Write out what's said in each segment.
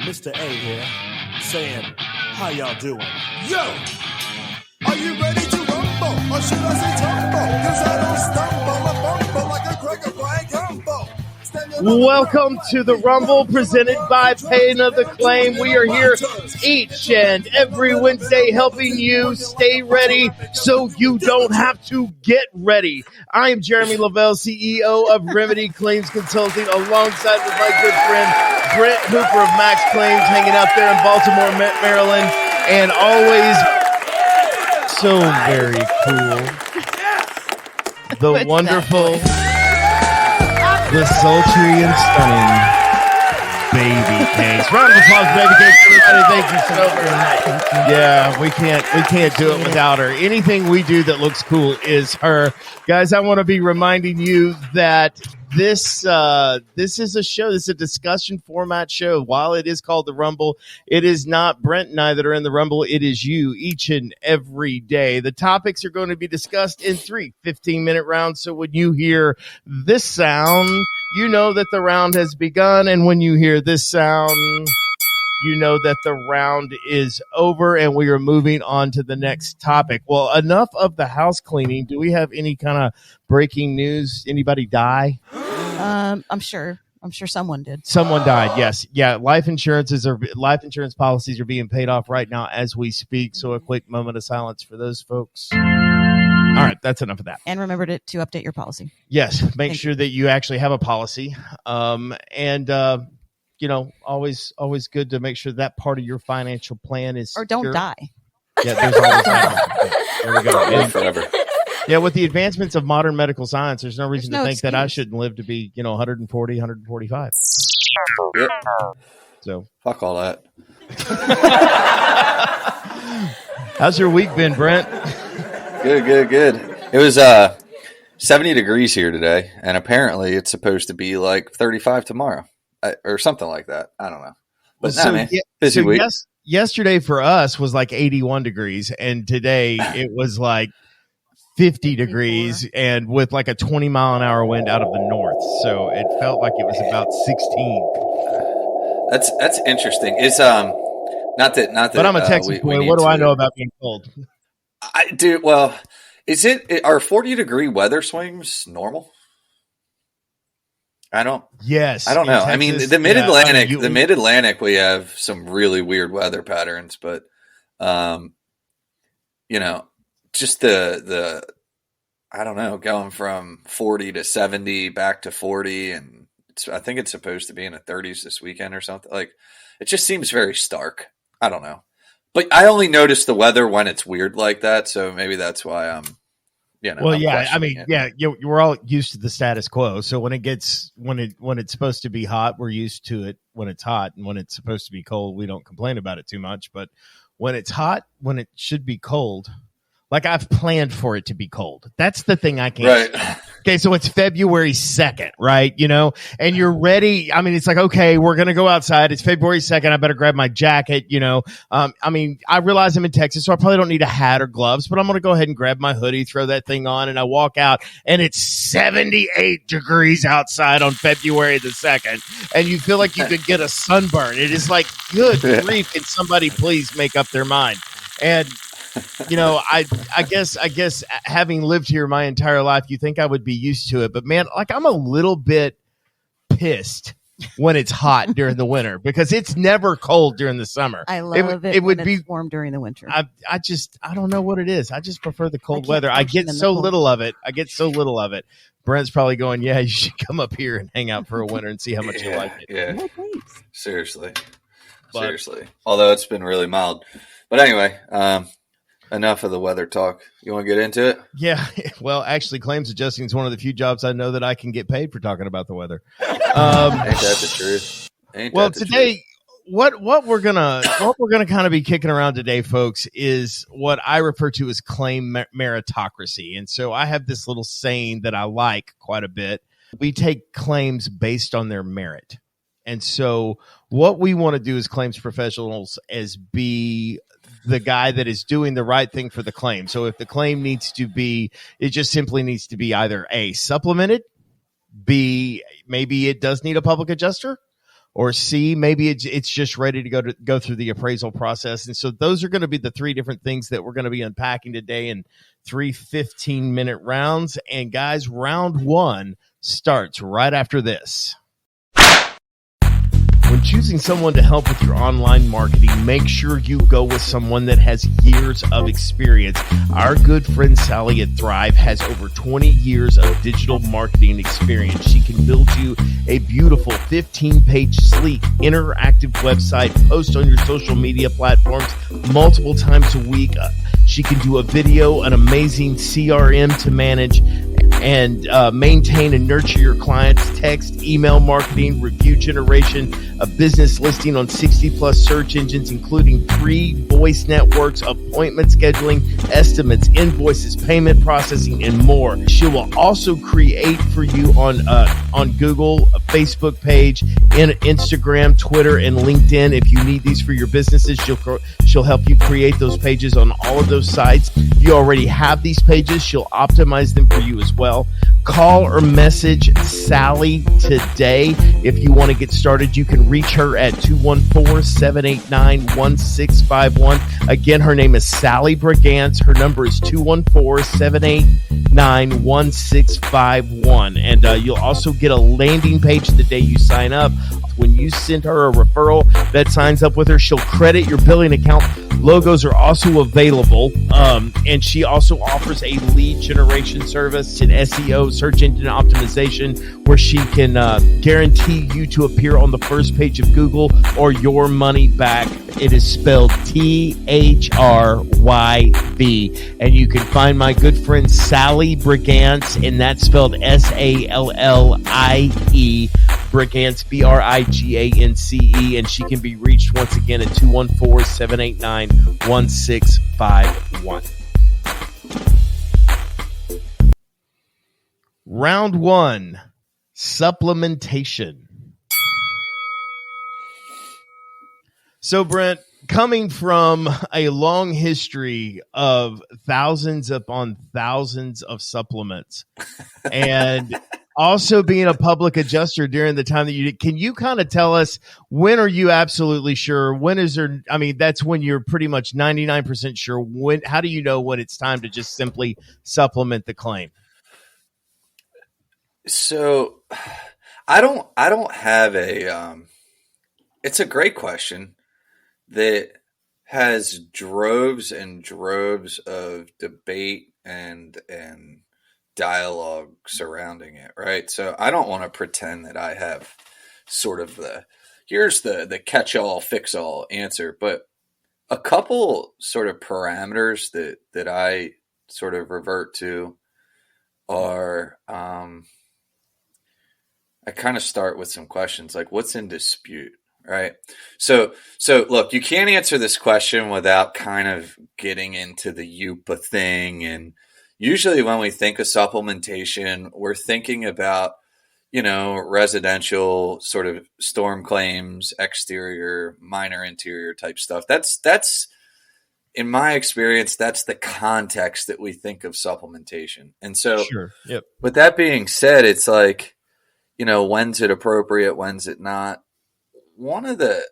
Mr. A here, saying, how y'all doing? Yo! Are you ready to rumble? Or should I say tumble? Cause I don't stumble or bumble like a cracker frying combo. Welcome to the Rumble presented by Paying of the Claim. We are here each and every Wednesday helping you stay ready so you don't have to get ready. I am Jeremy Lavelle, CEO of Remedy Claims Consulting, alongside with my good friend Brent Hooper of Max Claims, hanging out there in Baltimore, Maryland, and always so very cool. The wonderful... the sultry and stunning Baby Cakes. Round of applause, Baby Cakes, everybody. Thank you so very much. Yeah, we can't do it without her. Anything we do that looks cool is her. Guys, I want to be reminding you that this is a show. This is a discussion format show. While it is called the Rumble, it is not Brent and I that are in the Rumble. It is you each and every day. The topics are going to be discussed in 3 15-minute rounds. So when you hear this sound, you know that the round has begun. And when you hear this sound, you know that the round is over and we are moving on to the next topic. Well, enough of the house cleaning. Do we have any kind of breaking news? Anybody die? I'm sure someone did. Someone died. Yes. Yeah. Life insurance policies are being paid off right now as we speak. So a quick moment of silence for those folks. All right. That's enough of that. And remember to update your policy. Yes. Make sure that you actually have a policy. Always good to make sure that part of your financial plan is or don't secure. Die. Yeah. There's always that. There we go. Live forever. Yeah, with the advancements of modern medical science, there's no reason to think excuse. that I shouldn't live to be, 140, 145. Yep. So fuck all that. How's your week been, Brent? Good. It was 70 degrees here today, and apparently it's supposed to be like 35 tomorrow, or something like that. I don't know. But busy week. Yesterday for us was like 81 degrees, and today it was like 50 degrees and with like a 20-mile-an-hour wind out of the north. So it felt like it was about 16. That's interesting. It's not that. But I'm a Texas boy. What do I know about being cold? I do. Well, are 40-degree weather swings normal? Yes. I don't know. Texas, I mean, the Mid-Atlantic, we have some really weird weather patterns, but just the I don't know, going from 40 to 70 back to 40, and I think it's supposed to be in the 30s this weekend or something. Like, it just seems very stark. I don't know, but I only notice the weather when it's weird like that, so maybe that's why I'm. Well, yeah, I mean, we're all used to the status quo. So when it's supposed to be hot, we're used to it when it's hot, and when it's supposed to be cold, we don't complain about it too much. But when it's hot, when it should be cold. Like, I've planned for it to be cold. That's the thing I can't. Right. Okay, so it's February 2nd, right? And you're ready. I mean, it's like, okay, we're going to go outside. It's February 2nd. I better grab my jacket, I realize I'm in Texas, so I probably don't need a hat or gloves, but I'm going to go ahead and grab my hoodie, throw that thing on, and I walk out, and it's 78 degrees outside on February the 2nd, and you feel like you could get a sunburn. It is like, good grief, can somebody please make up their mind? And I guess having lived here my entire life, you think I would be used to it, but man, like, I'm a little bit pissed when it's hot during the winter because it's never cold during the summer. I love it would be warm during the winter. I don't know what it is. I just prefer the cold weather. I get so little of it. Brent's probably going, yeah, you should come up here and hang out for a winter and see how much you like it. Yeah. Seriously. Although it's been really mild. But anyway, enough of the weather talk. You want to get into it? Yeah. Well, actually, claims adjusting is one of the few jobs I know that I can get paid for talking about the weather. Ain't that the truth? Today, what we're gonna kind of be kicking around today, folks, is what I refer to as claim meritocracy. And so I have this little saying that I like quite a bit. We take claims based on their merit. And so what we want to do as claims professionals is be the guy that is doing the right thing for the claim. So if the claim needs to be, it just simply needs to be either A, supplemented, B, maybe it does need a public adjuster, or C, maybe it's just ready to go through the appraisal process. And so those are going to be the three different things that we're going to be unpacking today in 3 15-minute rounds. And guys, round 1 starts right after this. When choosing someone to help with your online marketing, make sure you go with someone that has years of experience. Our good friend Sally at Thrive has over 20 years of digital marketing experience. She can build you a beautiful 15-page, sleek, interactive website, post on your social media platforms multiple times a week. She can do a video, an amazing CRM to manage and maintain and nurture your clients, text, email marketing, review generation, a business listing on 60+ search engines, including 3 voice networks, appointment scheduling, estimates, invoices, payment processing, and more. She will also create for you on Google, a Facebook page, in Instagram, Twitter, and LinkedIn. If you need these for your businesses, she'll help you create those pages on all of those sites. If you already have these pages, she'll optimize them for you as well. Call or message Sally today. If you want to get started, you can reach her at 214-789-1651. Again, her name is Sally Brigance. Her number is 214-789-1651. And you'll also get a landing page the day you sign up. When you send her a referral that signs up with her, she'll credit your billing account. Logos are also available, and she also offers a lead generation service and SEO, search engine optimization, where she can guarantee you to appear on the first page of Google or your money back. It is spelled THRYB, and you can find my good friend Sally Brigance, and that's spelled SALLIE. Brigance, BRIGANCE, and she can be reached once again at 214-789-1651. Round 1, supplementation. So, Brent, coming from a long history of thousands upon thousands of supplements and also being a public adjuster during the time that you did, can you kind of tell us, when are you absolutely sure? When is there, I mean, that's when you're pretty much 99% sure. How do you know when it's time to just simply supplement the claim? So I don't have it's a great question that has droves and droves of debate and dialogue surrounding it, right? So I don't want to pretend that I have sort of here's the catch-all, fix-all answer, but a couple sort of parameters that I sort of revert to are, I kind of start with some questions like, what's in dispute, right? So look, you can't answer this question without kind of getting into the UPA thing. And usually when we think of supplementation, we're thinking about, residential sort of storm claims, exterior, minor interior type stuff. That's in my experience, that's the context that we think of supplementation. And so, sure. Yep. With that being said, it's like, when's it appropriate? When's it not? One of the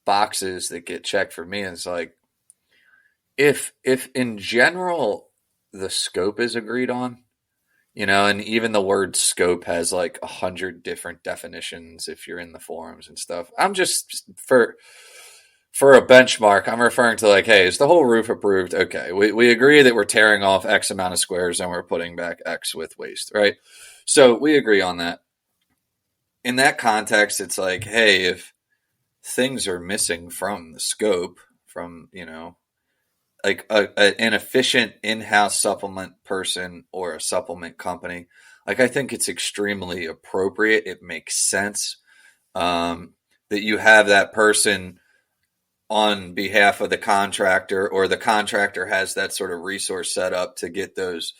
boxes that get checked for me is like, if in general the scope is agreed on, and even the word scope has like 100 different definitions if you're in the forums and stuff. I'm just for a benchmark, I'm referring to like, hey, is the whole roof approved? Okay, we agree that we're tearing off X amount of squares and we're putting back X with waste, right? So we agree on that. In that context, it's like, hey, if things are missing from the scope, from, like an efficient in-house supplement person or a supplement company, like I think it's extremely appropriate. It makes sense that you have that person on behalf of the contractor, or the contractor has that sort of resource set up to get those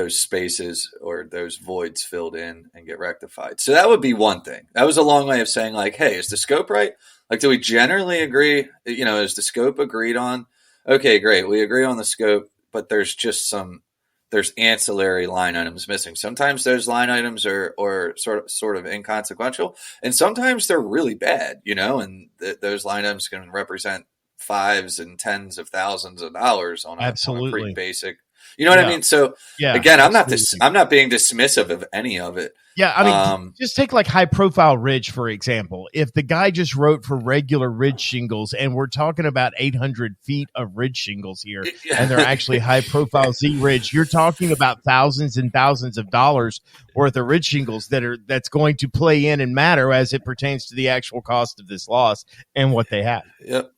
spaces or those voids filled in and get rectified. So that would be one thing. That was a long way of saying like, hey, is the scope right? Like, do we generally agree? Is the scope agreed on? Okay, great. We agree on the scope, but there's just some there's ancillary line items missing. Sometimes those line items are sort of inconsequential, and sometimes they're really bad, and those line items can represent fives and tens of thousands of dollars on a pretty basic. You know what I mean? So again, I'm not being dismissive of any of it. Yeah, I mean, just take like high profile ridge, for example. If the guy just wrote for regular ridge shingles, and we're talking about 800 feet of ridge shingles here, and they're actually high profile Z ridge, you're talking about thousands and thousands of dollars worth of ridge shingles that's going to play in and matter as it pertains to the actual cost of this loss and what they have. Yep.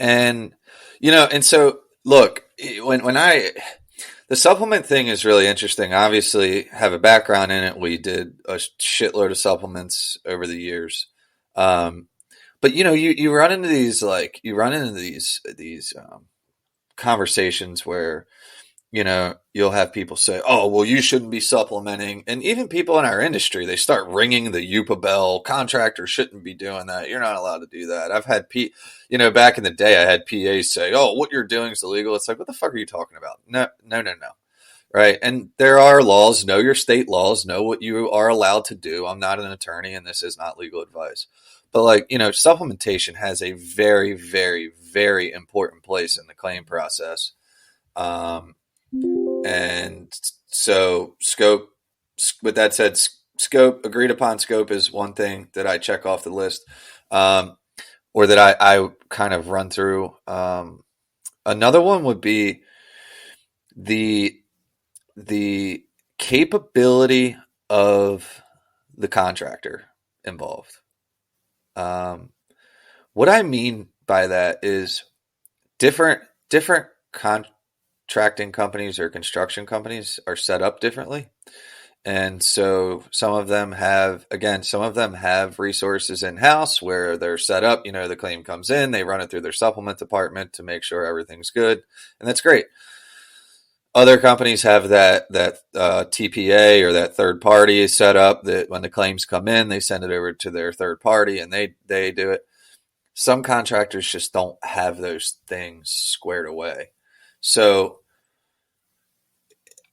And, and so look, the supplement thing is really interesting. Obviously, have a background in it. We did a shitload of supplements over the years. But you run into these conversations where, you'll have people say, "Oh, well, you shouldn't be supplementing." And even people in our industry, they start ringing the Yupa bell. Contractors shouldn't be doing that. You're not allowed to do that. I've had back in the day, I had PAs say, "Oh, what you're doing is illegal." It's like, what the fuck are you talking about? No. Right. And there are laws. Know your state laws. Know what you are allowed to do. I'm not an attorney, and this is not legal advice. But supplementation has a very, very, very important place in the claim process. And so scope, with that said, agreed upon scope is one thing that I check off the list, or that I kind of run through. Another one would be the capability of the contractor involved. What I mean by that is different contracting companies or construction companies are set up differently. And so some of them have resources in-house where they're set up, the claim comes in, they run it through their supplement department to make sure everything's good. And that's great. Other companies have that TPA or that third party set up that when the claims come in, they send it over to their third party and they do it. Some contractors just don't have those things squared away. So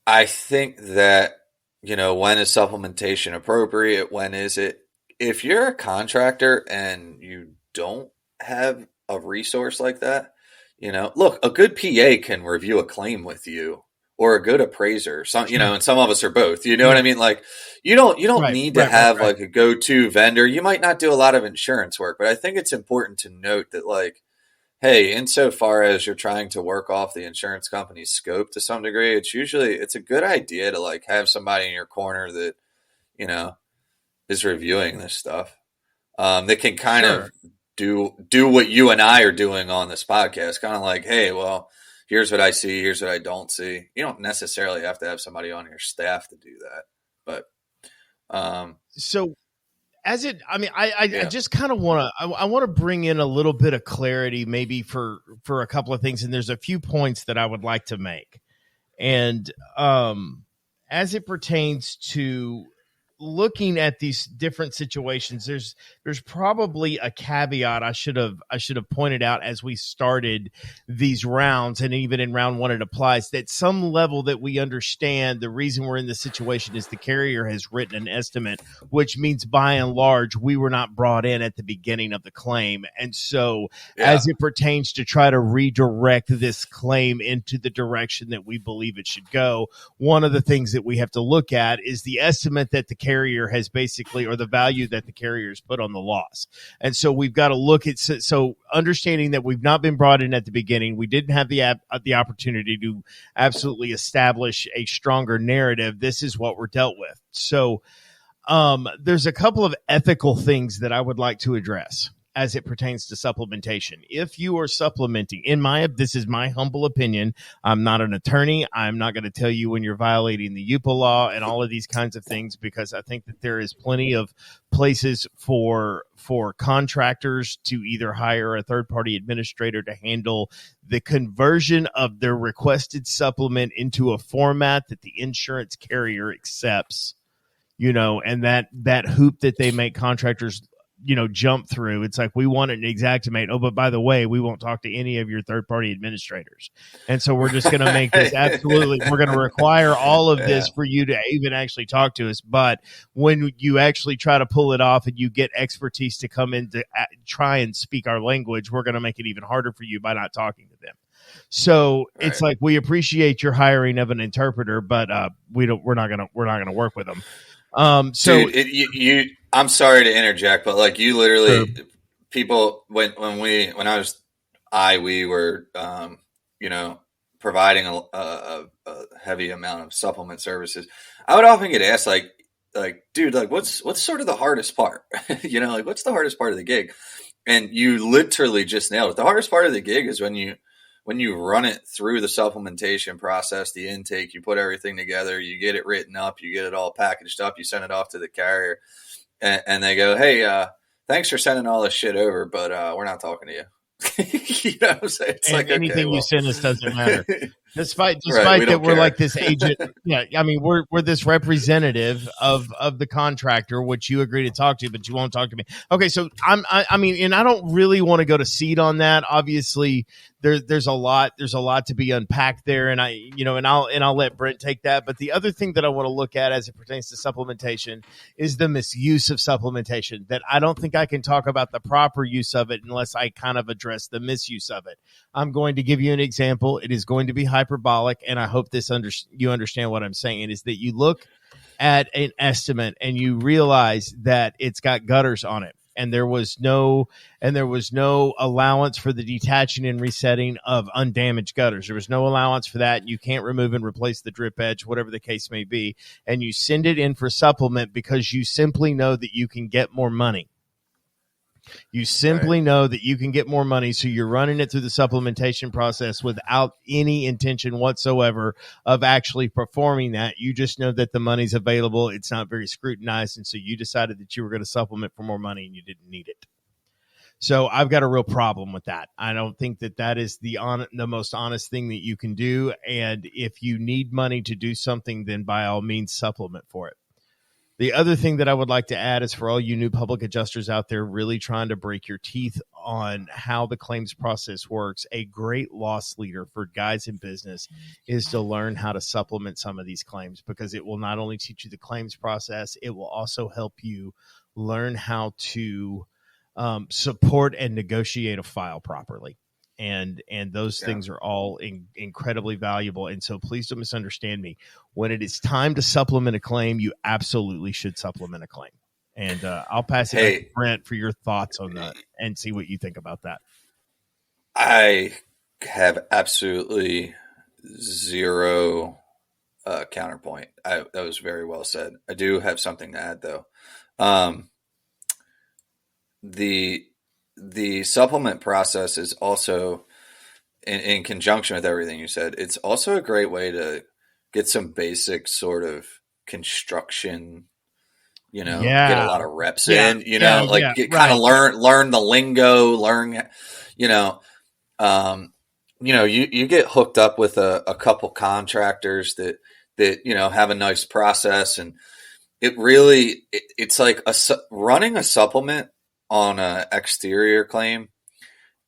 I think that, when is supplementation appropriate? When is it? If you're a contractor and you don't have a resource like that, look, a good PA can review a claim with you, or a good appraiser. Some, and some of us are both. You know what I mean? Like, you don't need to have like a go-to vendor. You might not do a lot of insurance work, but I think it's important to note that, like, hey, insofar as you're trying to work off the insurance company's scope to some degree, it's a good idea to like have somebody in your corner that, is reviewing this stuff. That can kind of do what you and I are doing on this podcast. Kind of like, hey, well, here's what I see. Here's what I don't see. You don't necessarily have to have somebody on your staff to do that, but, so I just kind of want to bring in a little bit of clarity, maybe for a couple of things. And there's a few points that I would like to make. And, as it pertains to looking at these different situations, there's probably a caveat I should have pointed out as we started these rounds, and even in round one it applies, that some level that we understand the reason we're in this situation is the carrier has written an estimate, which means by and large we were not brought in at the beginning of the claim. And so as it pertains to try to redirect this claim into the direction that we believe it should go, one of the things that we have to look at is the estimate that the carrier has basically, or the value that the carrier has put on the loss. And so we've got to look at, so understanding that we've not been brought in at the beginning, we didn't have the opportunity to absolutely establish a stronger narrative. This is what we're dealt with. So there's a couple of ethical things that I would like to address as it pertains to supplementation. If you are supplementing, this is my humble opinion. I'm not an attorney. I'm not going to tell you when you're violating the UPA law and all of these kinds of things, because I think that there is plenty of places for contractors to either hire a third-party administrator to handle the conversion of their requested supplement into a format that the insurance carrier accepts, and that hoop that they make contractors jump through. It's like, we want an Xactimate. Oh, but by the way, we won't talk to any of your third-party administrators. And so we're just going to make this absolutely, we're going to require all of this for you to even actually talk to us. But when you actually try to pull it off and you get expertise to come in to try and speak our language, we're going to make it even harder for you by not talking to them. So it's like, we appreciate your hiring of an interpreter, but we're not gonna work with them. So dude, I'm sorry to interject, but like, you literally, people, we were providing a heavy amount of supplement services. I would often get asked like, dude, like, what's sort of the hardest part? Like, what's the hardest part of the gig? And you literally just nailed it. The hardest part of the gig is when you run it through the supplementation process, the intake, you put everything together, you get it written up, you get it all packaged up, you send it off to the carrier, and they go, hey, thanks for sending all this shit over, but we're not talking to you. You know what I'm saying? It's like, anything you send us doesn't matter. Despite we that, we're care. like this agent. Yeah, I mean, we're this representative of the contractor, which you agree to talk to, but you won't talk to me. Okay, so I mean, and I don't really want to go to seed on that. Obviously, there's a lot to be unpacked there, and I'll let Brent take that. But the other thing that I want to look at as it pertains to supplementation is the misuse of supplementation. That I don't think I can talk about the proper use of it unless I kind of address the misuse of it. I'm going to give you an example. It is going to be hyperbolic, and I hope you understand what I'm saying. Is that you look at an estimate and you realize that it's got gutters on it, and there was no allowance for the detaching and resetting of undamaged gutters. There was no allowance for that. You can't remove and replace the drip edge, whatever the case may be, and you send it in for supplement because you simply know that you can get more money. You simply know that you can get more money, so you're running it through the supplementation process without any intention whatsoever of actually performing that. You just know that the money's available. It's not very scrutinized, and so you decided that you were going to supplement for more money, and you didn't need it. So I've got a real problem with that. I don't think that is the most honest thing that you can do, and if you need money to do something, then by all means supplement for it. The other thing that I would like to add is for all you new public adjusters out there really trying to break your teeth on how the claims process works, a great loss leader for guys in business is to learn how to supplement some of these claims, because it will not only teach you the claims process, it will also help you learn how to support and negotiate a file properly. And those things are all incredibly valuable. And so please don't misunderstand me. When it is time to supplement a claim, you absolutely should supplement a claim. And I'll pass it back to Brent for your thoughts on that and see what you think about that. I have absolutely zero counterpoint. That was very well said. I do have something to add, though. The supplement process is also, in conjunction with everything you said, it's also a great way to get some basic sort of construction, get a lot of reps in, kind of learn the lingo, you get hooked up with a couple contractors that have a nice process, and it's like running a supplement on an exterior claim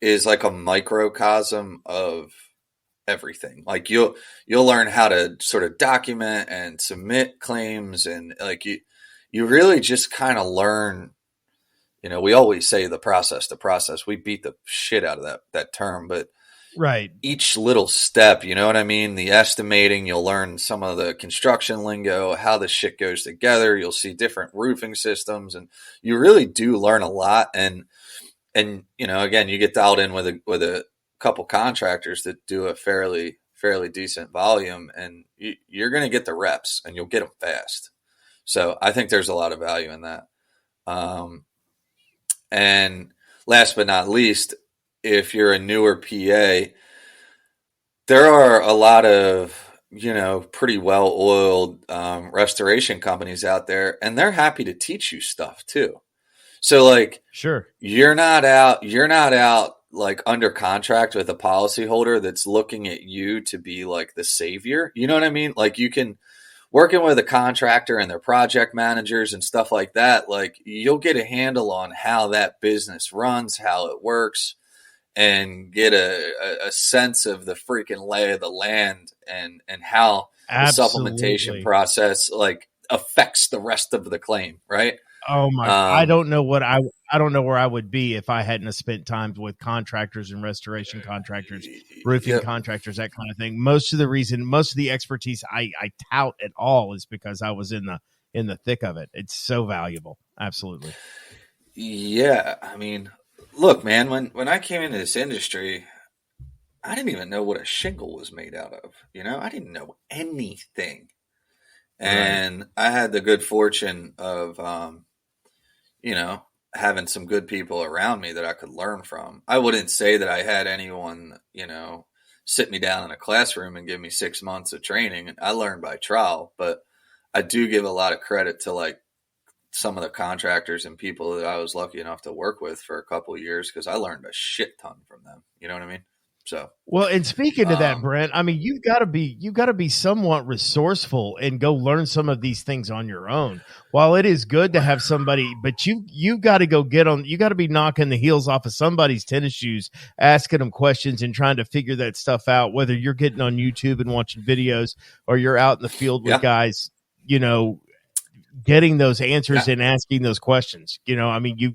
is like a microcosm of everything. Like you'll learn how to sort of document and submit claims, and like you really just kind of learn. We always say the process. We beat the shit out of that term, but right. Each little step, you know what I mean? The estimating, you'll learn some of the construction lingo, how the shit goes together. You'll see different roofing systems, and you really do learn a lot. And again, you get dialed in with a couple contractors that do a fairly decent volume, and you're going to get the reps, and you'll get them fast. So I think there's a lot of value in that. And last but not least, if you're a newer PA, there are a lot of, pretty well-oiled restoration companies out there, and they're happy to teach you stuff too. So like, sure, you're not out like under contract with a policyholder that's looking at you to be like the savior. You know what I mean? Like working with a contractor and their project managers and stuff like that, like you'll get a handle on how that business runs, how it works, and get a sense of the freaking lay of the land and how Absolutely. the supplementation process like affects the rest of the claim, right? Oh my! I don't know what I don't know where I would be if I hadn't spent time with contractors and restoration contractors, roofing contractors, that kind of thing. Most of the expertise I tout at all is because I was in the thick of it. It's so valuable. Absolutely. Yeah, I mean, look, man, when I came into this industry, I didn't even know what a shingle was made out of. I didn't know anything, and I had the good fortune of having some good people around me that I could learn from. I wouldn't say that I had anyone, sit me down in a classroom and give me 6 months of training. I learned by trial, but I do give a lot of credit to like some of the contractors and people that I was lucky enough to work with for a couple of years, because I learned a shit ton from them. You know what I mean? So, well, and speaking to that, Brent, I mean, you've got to be somewhat resourceful and go learn some of these things on your own. While it is good to have somebody, but you got to go you got to be knocking the heels off of somebody's tennis shoes, asking them questions and trying to figure that stuff out, whether you're getting on YouTube and watching videos or you're out in the field with guys, getting those answers and asking those questions. I mean, you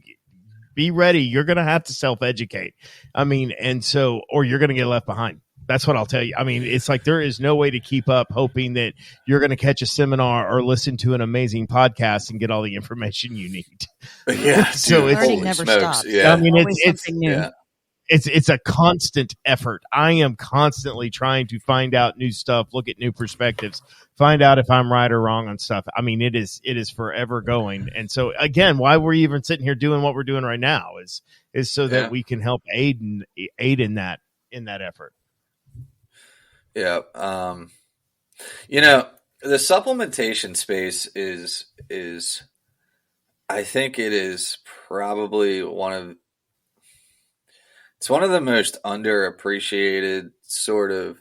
be ready. You're going to have to self-educate. I mean, and so, or you're going to get left behind. That's what I'll tell you. I mean, it's like there is no way to keep up hoping that you're going to catch a seminar or listen to an amazing podcast and get all the information you need. Yeah. So learning never stops. Yeah. I mean, it's something new. Yeah. It's a constant effort. I am constantly trying to find out new stuff, look at new perspectives, find out if I'm right or wrong on stuff. I mean, it is forever going. And so again, why we're even sitting here doing what we're doing right now is so that we can help aid in that effort. Yeah. The supplementation space is I think it is probably it's one of the most underappreciated sort of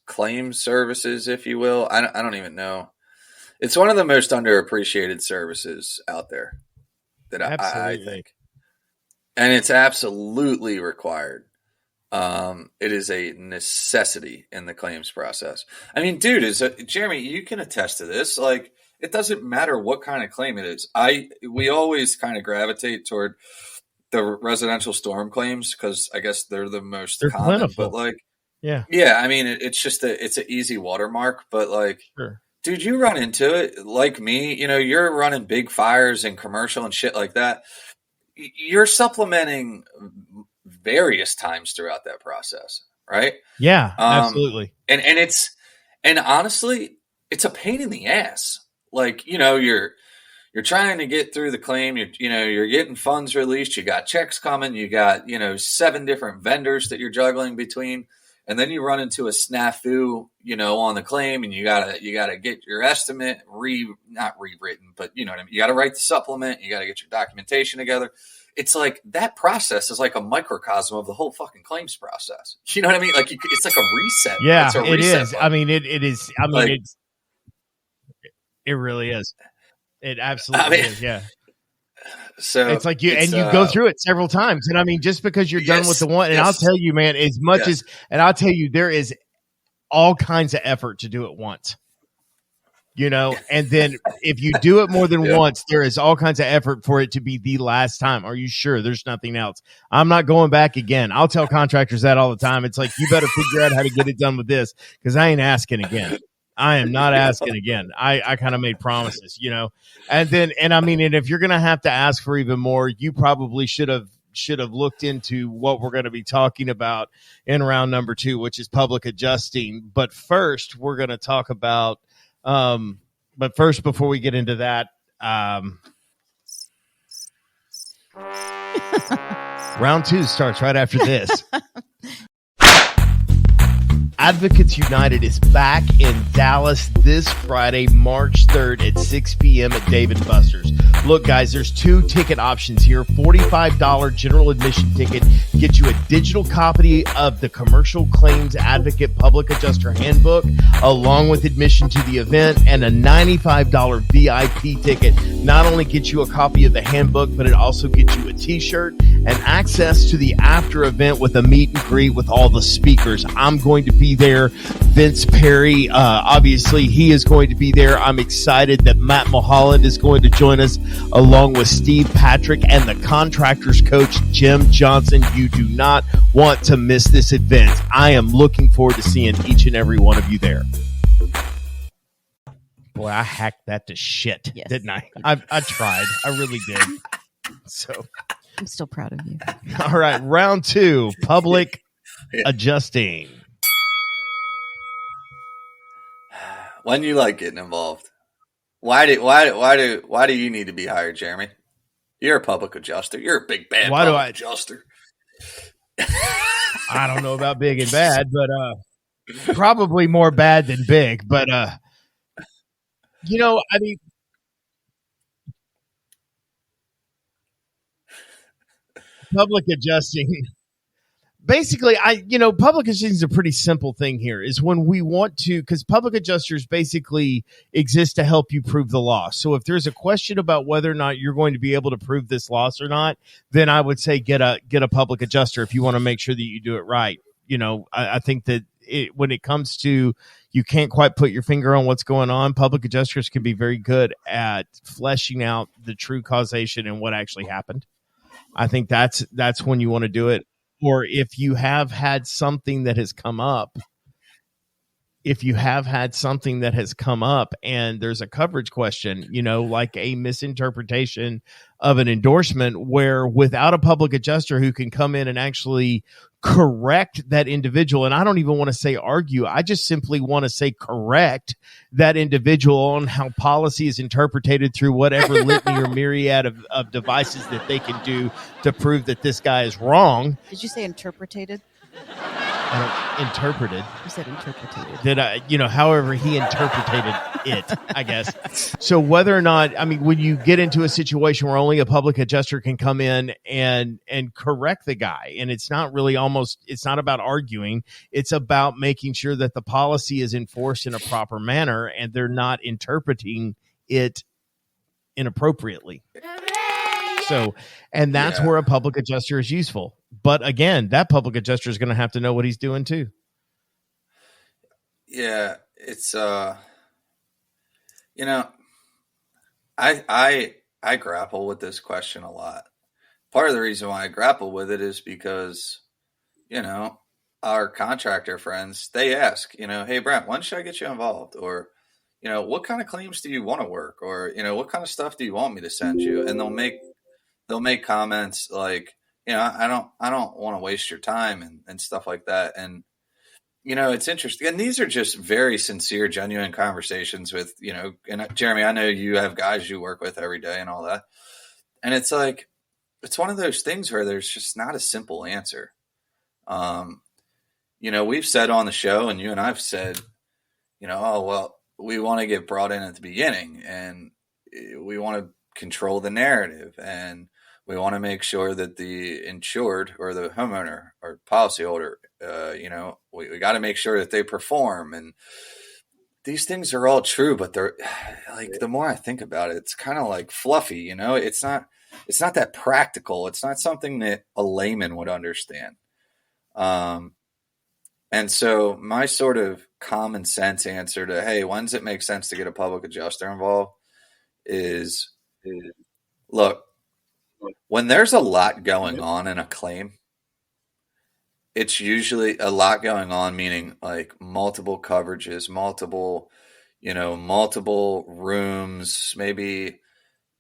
claim services, if you will. I don't even know. It's one of the most underappreciated services out there that I think. And it's absolutely required. It is a necessity in the claims process. I mean, dude, Jeremy, you can attest to this. Like, it doesn't matter what kind of claim it is. We always kind of gravitate toward the residential storm claims because I guess they're the most common. Plentiful. But like, yeah. I mean, it's just it's an easy watermark. But like, sure. Dude, you run into it like me. You're running big fires and commercial and shit like that. You're supplementing various times throughout that process, right? Yeah, absolutely. And honestly, it's a pain in the ass. Like, you're trying to get through the claim. You're getting funds released. You got checks coming. You got, 7 different vendors that you're juggling between. And then you run into a snafu, on the claim, and you gotta get your estimate not rewritten, but you know what I mean? You got to write the supplement. You got to get your documentation together. It's like that process is like a microcosm of the whole fucking claims process. You know what I mean? Like it's like a reset. Yeah, it's a it reset is. button. I mean, it is. I mean, like, it really is. It absolutely is. Yeah. So it's like you go through it several times. And I mean, just because you're done with the one, and I'll tell you, man, as much as, and I'll tell you, there is all kinds of effort to do it once, and then if you do it more than once, there is all kinds of effort for it to be the last time. Are you sure there's nothing else? I'm not going back again. I'll tell contractors that all the time. It's like, you better figure out how to get it done with this, because I ain't asking again. I am not asking again. I kind of made promises, and I mean, and if you're going to have to ask for even more, you probably should have looked into what we're going to be talking about in round number 2, which is public adjusting. But first, we're going to talk about, but first, before we get into that, round 2 starts right after this. Advocates United is back in Dallas this Friday, March 3rd at 6 p.m. at Dave & Buster's. Look, guys, there's 2 ticket options here. $45 general admission ticket gets you a digital copy of the Commercial Claims Advocate Public Adjuster Handbook, along with admission to the event, and a $95 VIP ticket not only gets you a copy of the handbook, but it also gets you a t-shirt and access to the after event with a meet and greet with all the speakers. I'm going to be there. Vince Perry, obviously, he is going to be there. I'm excited that Matt Mulholland is going to join us, along with Steve Patrick and the contractors coach, Jim Johnson. You do not want to miss this event. I am looking forward to seeing each and every one of you there. Boy, I hacked that to shit, Yes. didn't I? I tried. I really did. So, I'm still proud of you. all right, round 2, public adjusting. When you like getting involved, why do you need to be hired, Jeremy? You're a public adjuster. You're a big bad public adjuster. I don't know about big and bad, but probably more bad than big. But I mean, public adjusting. Basically, public adjusting is a pretty simple thing here. Is when we want to, because public adjusters basically exist to help you prove the loss. So if there's a question about whether or not you're going to be able to prove this loss or not, then I would say get a public adjuster if you want to make sure that you do it right. I think that when it comes to you can't quite put your finger on what's going on, public adjusters can be very good at fleshing out the true causation and what actually happened. I think that's when you want to do it. Or if you have had something that has come up, and there's a coverage question, like a misinterpretation of an endorsement, where without a public adjuster who can come in and actually correct that individual, and I don't even want to say argue, I just simply want to say correct that individual on how policy is interpreted through whatever litany or myriad of devices that they can do to prove that this guy is wrong. Did you say interpreted? Interpreted. You said interpreted. That however he interpreted it, I guess. So whether or not, when you get into a situation where only a public adjuster can come in and correct the guy, and it's not about arguing, it's about making sure that the policy is enforced in a proper manner and they're not interpreting it inappropriately. So, and that's where a public adjuster is useful. But again, that public adjuster is going to have to know what he's doing too. Yeah, it's I grapple with this question a lot. Part of the reason why I grapple with it is because, our contractor friends, they ask, hey Brent, when should I get you involved? Or, what kind of claims do you want to work? Or, what kind of stuff do you want me to send you? And they'll make comments like, I don't want to waste your time and stuff like that. And, it's interesting. And these are just very sincere, genuine conversations with, and Jeremy, I know you have guys you work with every day and all that. And it's like, it's one of those things where there's just not a simple answer. We've said on the show, and you and I've said, we want to get brought in at the beginning and we want to control the narrative, and we want to make sure that the insured or the homeowner or policyholder, we got to make sure that they perform. And these things are all true, but they're like, the more I think about it, it's kind of like fluffy, it's not that practical. It's not something that a layman would understand. And so my sort of common sense answer to, hey, when does it make sense to get a public adjuster involved is look, when there's a lot going on in a claim, it's usually a lot going on, meaning like multiple coverages, multiple rooms, maybe,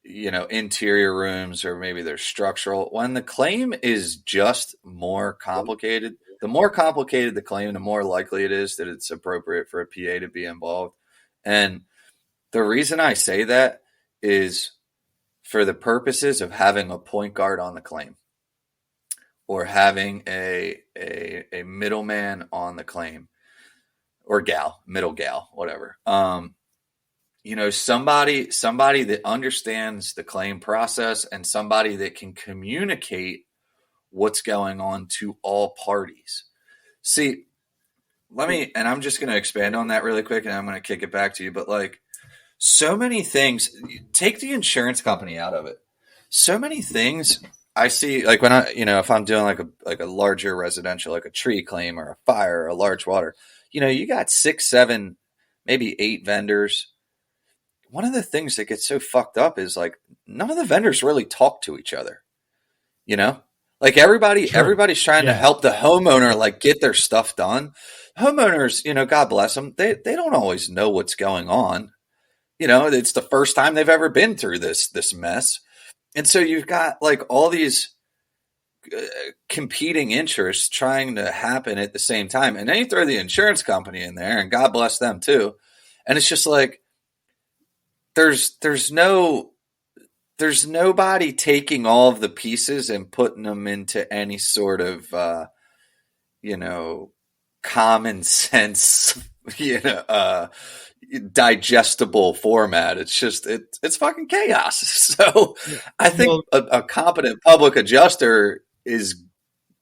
interior rooms, or maybe they're structural. When the claim is just more complicated, the more complicated the claim, the more likely it is that it's appropriate for a PA to be involved. And the reason I say that is for the purposes of having a point guard on the claim, or having a middleman on the claim. or gal, middle gal, whatever. You know, somebody that understands the claim process and somebody that can communicate what's going on to all parties. See, and I'm just going to expand on that really quick and I'm going to kick it back to you. But like so many things, take the insurance company out of it. So many things I see, like when if I'm doing like a larger residential, like a tree claim or a fire or a large water, you got 6, 7, maybe 8 vendors. One of the things that gets so fucked up is like none of the vendors really talk to each other. Like everybody's trying to help the homeowner like get their stuff done. Homeowners, God bless them, they don't always know what's going on. It's the first time they've ever been through this mess. And so you've got like all these competing interests trying to happen at the same time. And then you throw the insurance company in there and God bless them too. And it's just like, there's nobody taking all of the pieces and putting them into any sort of, common sense, digestible format. It's just, it's fucking chaos. So I think a competent public adjuster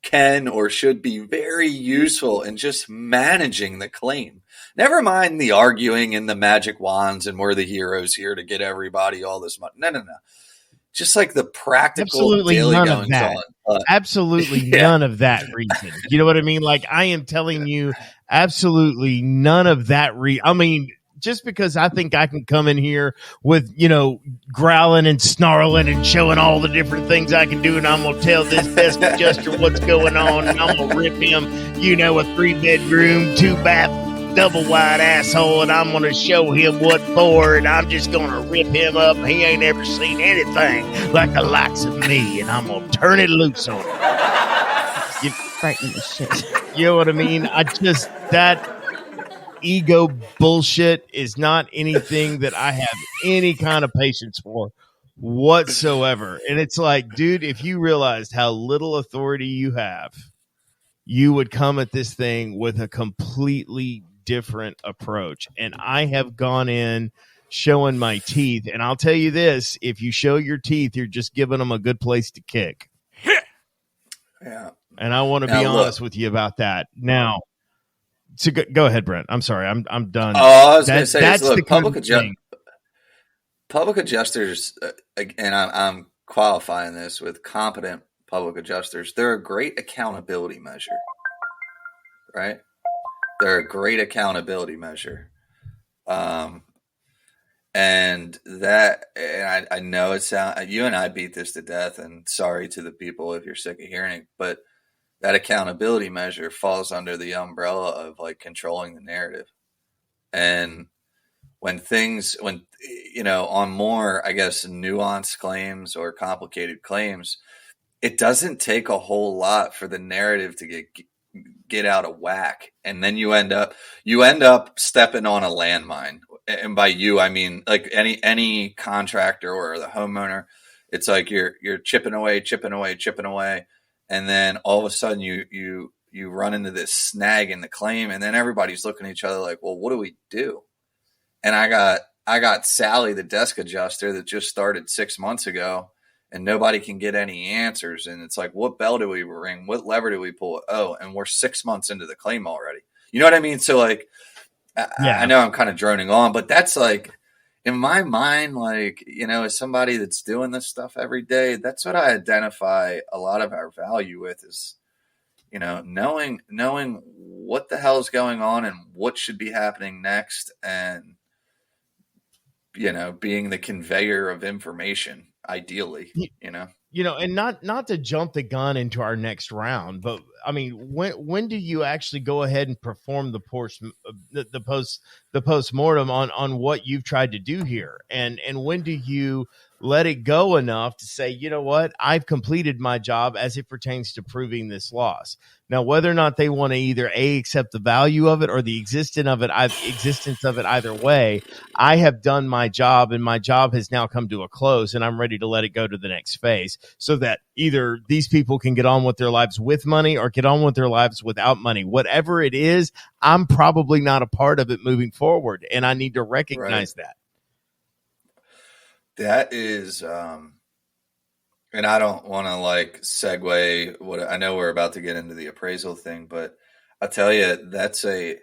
can or should be very useful in just managing the claim. Never mind the arguing and the magic wands and we're the heroes here to get everybody all this money. No. Just like the practical daily goings on. Absolutely none of that reason. You know what I mean? Like I am telling you, absolutely none of that. I mean, just because I think I can come in here with, growling and snarling and showing all the different things I can do, and I'm going to tell this desk adjuster what's going on, and I'm going to rip him, a 3-bedroom, 2-bath, double wide asshole, and I'm going to show him what for, and I'm just going to rip him up. He ain't ever seen anything like the likes of me, and I'm going to turn it loose on him. Frightening as shit. You know what I mean? That ego bullshit is not anything that I have any kind of patience for whatsoever. And it's like, dude, if you realized how little authority you have, you would come at this thing with a completely different approach. And I have gone in showing my teeth. And I'll tell you this, if you show your teeth, you're just giving them a good place to kick. Yeah. And I want to be honest with you about that. Now, so go ahead, Brent. I'm sorry. I'm done. Oh, I was going to say, that's look, public adjusters, and I'm qualifying this with competent public adjusters. They're a great accountability measure, right? They're a great accountability measure. And I know it sounds, you and I beat this to death, and sorry to the people if you're sick of hearing it, but that accountability measure falls under the umbrella of like controlling the narrative. And when on more, I guess, nuanced claims or complicated claims, it doesn't take a whole lot for the narrative to get out of whack. And then you end up stepping on a landmine. And by you, I mean like any contractor or the homeowner. It's like you're chipping away. And then all of a sudden you run into this snag in the claim, and then everybody's looking at each other like, well, what do we do? And I got Sally, the desk adjuster that just started 6 months ago, and nobody can get any answers. And it's like, what bell do we ring? What lever do we pull? Oh, and we're 6 months into the claim already. You know what I mean? So like, I know I'm kind of droning on, but that's like, in my mind, like, as somebody that's doing this stuff every day, that's what I identify a lot of our value with is, knowing what the hell is going on and what should be happening next. And, being the conveyor of information, ideally, and not to jump the gun into our next round, but I mean, when do you actually go ahead and perform the postmortem on what you've tried to do here, and when do you let it go enough to say, you know what, I've completed my job as it pertains to proving this loss. Now, whether or not they want to either accept the value of it or the existence of it either way, I have done my job, and my job has now come to a close, and I'm ready to let it go to the next phase so that either these people can get on with their lives with money or get on with their lives without money. Whatever it is, I'm probably not a part of it moving forward, and I need to recognize that. That is, and I don't want to like segue what I know we're about to get into the appraisal thing, but I'll tell you, that's a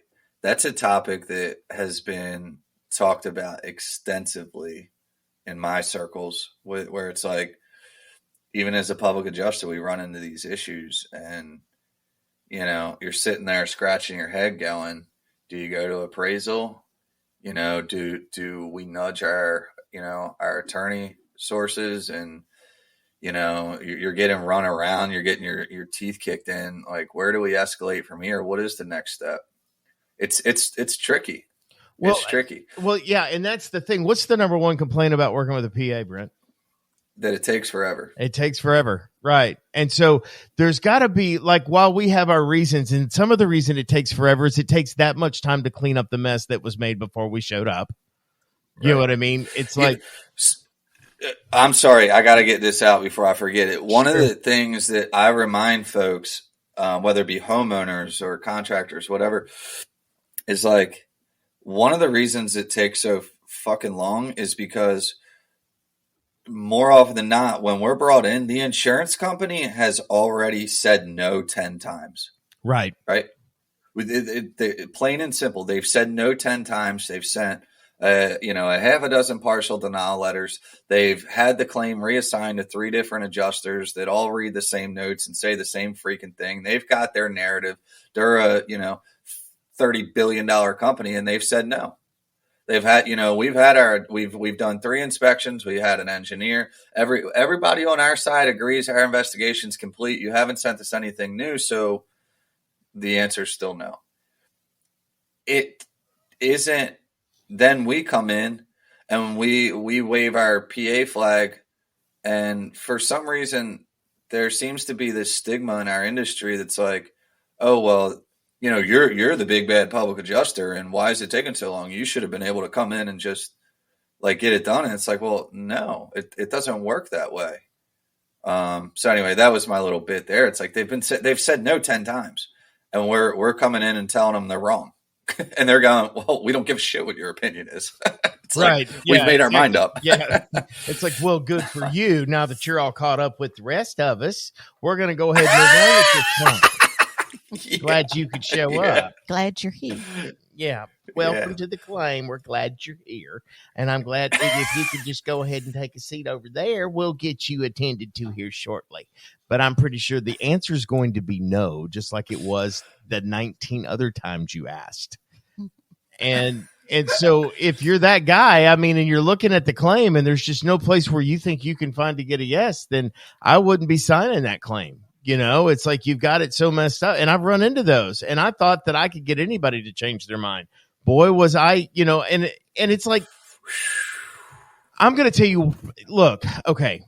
topic that has been talked about extensively in my circles where it's like, even as a public adjuster, we run into these issues and, you know, you're sitting there scratching your head going, do you go to appraisal? You know, do we nudge our attorney sources, and, you know, you're getting run around, you're getting your teeth kicked in. Like, where do we escalate from here? What is the next step? It's tricky. Well, it's tricky. Well, yeah. And that's the thing. What's the number one complaint about working with a PA, Brent? That it takes forever. It takes forever. Right. And so there's got to be, like, while we have our reasons, and some of the reason it takes forever is it takes that much time to clean up the mess that was made before we showed up. You know what I mean? It's like, I'm sorry, I got to get this out before I forget it. One of the things that I remind folks, whether it be homeowners or contractors, whatever, is like, one of the reasons it takes so fucking long is because more often than not, when we're brought in, the insurance company has already said no 10 times. Right. Plain and simple. They've said no 10 times. They've sent a half a dozen partial denial letters. They've had the claim reassigned to 3 different adjusters that all read the same notes and say the same freaking thing. They've got their narrative. They're a, $30 billion company, and they've said no. They've had, we've done 3 inspections. We had an engineer. Everybody on our side agrees our investigation's complete. You haven't sent us anything new. So the answer is still no. It isn't. Then we come in and we wave our PA flag, and for some reason there seems to be this stigma in our industry that's like, oh well, you're the big bad public adjuster, and why is it taking so long? You should have been able to come in and just like get it done. And it's like, well, no, it doesn't work that way. So anyway, that was my little bit there. It's like they've said no 10 times, and we're coming in and telling them they're wrong. And they're going, well, we don't give a shit what your opinion is. It's right. Like, we've made our mind up. Yeah. It's like, well, good for you. Now that you're all caught up with the rest of us, we're going to go ahead and move on with this one. Glad you could show up. Glad you're here. Yeah. Welcome to the claim. We're glad you're here. And I'm glad if you could just go ahead and take a seat over there, we'll get you attended to here shortly. But I'm pretty sure the answer is going to be no, just like it was the 19 other times you asked. And so if you're that guy, I mean, and you're looking at the claim and there's just no place where you think you can find to get a yes, then I wouldn't be signing that claim. It's like you've got it so messed up. And I've run into those. And I thought that I could get anybody to change their mind. Boy, was I, and it's like, I'm going to tell you, look, okay.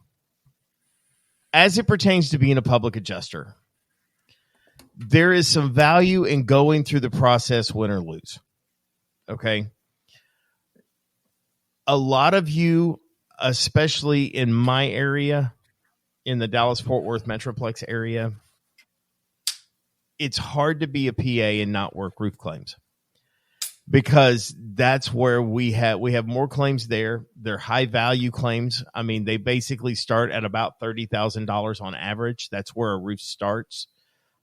As it pertains to being a public adjuster, there is some value in going through the process, win or lose. Okay. A lot of you, especially in my area, in the Dallas-Fort Worth Metroplex area, it's hard to be a PA and not work roof claims, because that's where we have more claims there. They're high value claims. I mean, they basically start at about $30,000 on average. That's where a roof starts.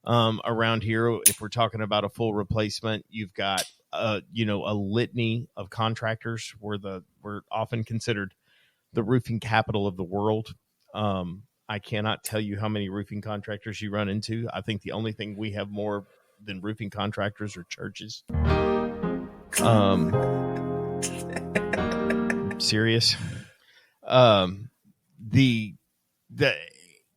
Around here, if we're talking about a full replacement, you've got a litany of contractors. We're often considered the roofing capital of the world. I cannot tell you how many roofing contractors you run into. I think the only thing we have more than roofing contractors are churches. Serious.